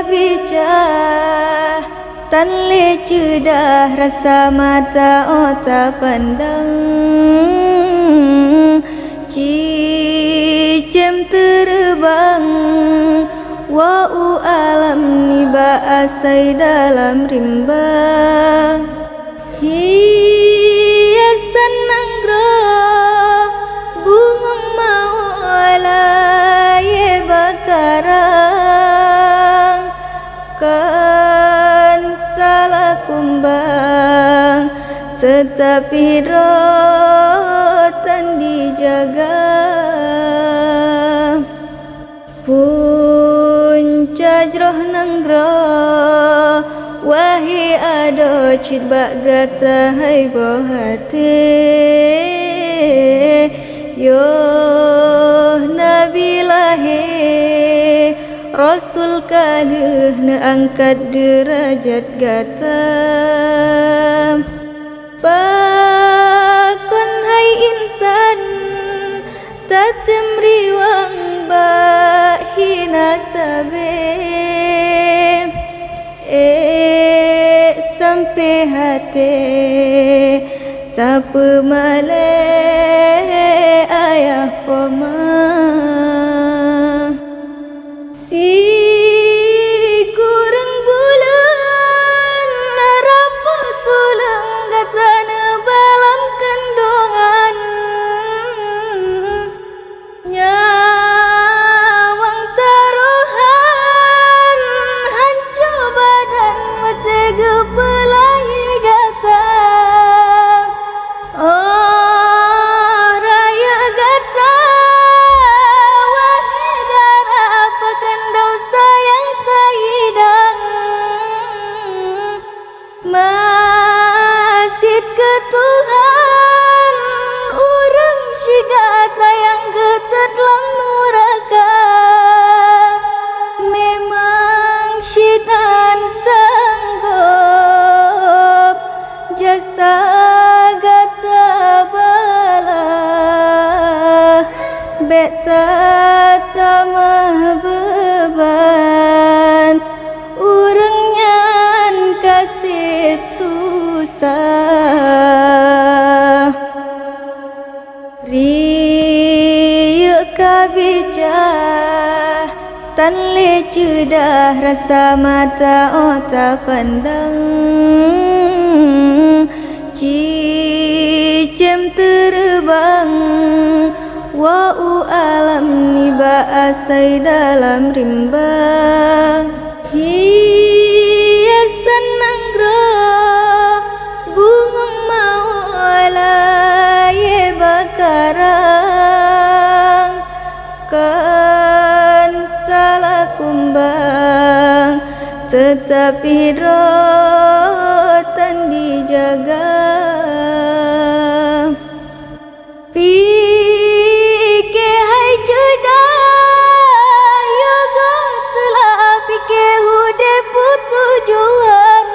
bica tan le cedah rasa mata otak pandang cicem terbang wa'u alam niba asai dalam rimba hiasan nangro bungong maulai bakarang kan salah kumbang tetapi rotan dijaga punca jroh nanggro wahi ado cid bak gata hai bohate yo nabi lahe rasul kaluh na angkat derajat gata pakon hai intan tatem riwang bahina sabe sampai hati tak pemale ayah poma si kurang bulan rapat tulang gatana balam kandungan nyawang taruhan hancur badan matega pelangi gata oh raya gata wahidar apakan dosa yang tak hidang masjid ke Tuhan urang syigata yang getet lam nuraka memang syidan sanggup jasa gata bala beta tamah beban urangnya kasih susah riuk kabica tan le cedah rasa mata otak pandang cicem terbang wa'u alam niba asai dalam rimba hiasan nangro bungong maulai bakarang kan salah kumbang tetapi rotan dijaga pike hai judah yoga telah pike hude putujuan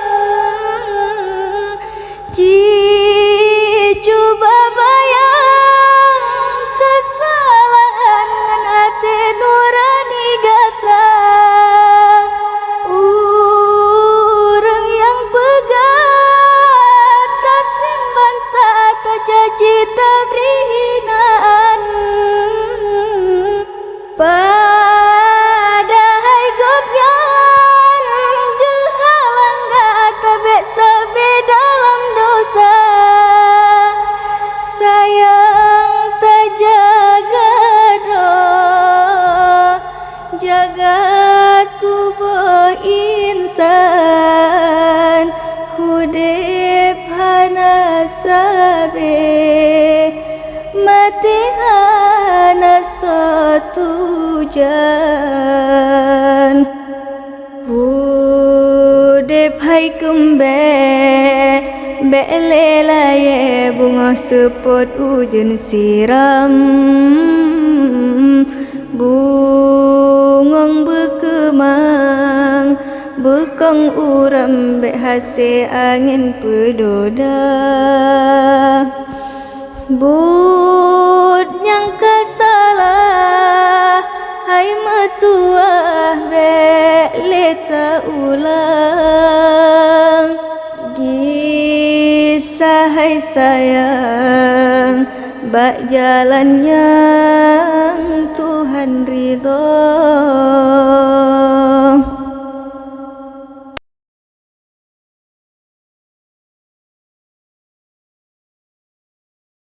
cuba bayang kesalahan ngan hati nurani gata urang yang pegat tatim bantah tak caci tak beri hinaan padahal gopnyan gehalang gata bek sabe dalam dosa sayang tak jaga doh jaga tubuh intan hudip hana sabe mati hana satu jan hudip hai kembe belelaye bunga sepot ujun siram bungong berkemang bekong uram bek hase angin pedoda bud yang kesalah hai metuah bek leta bisa hai sayang, bak jalan yang Tuhan ridho.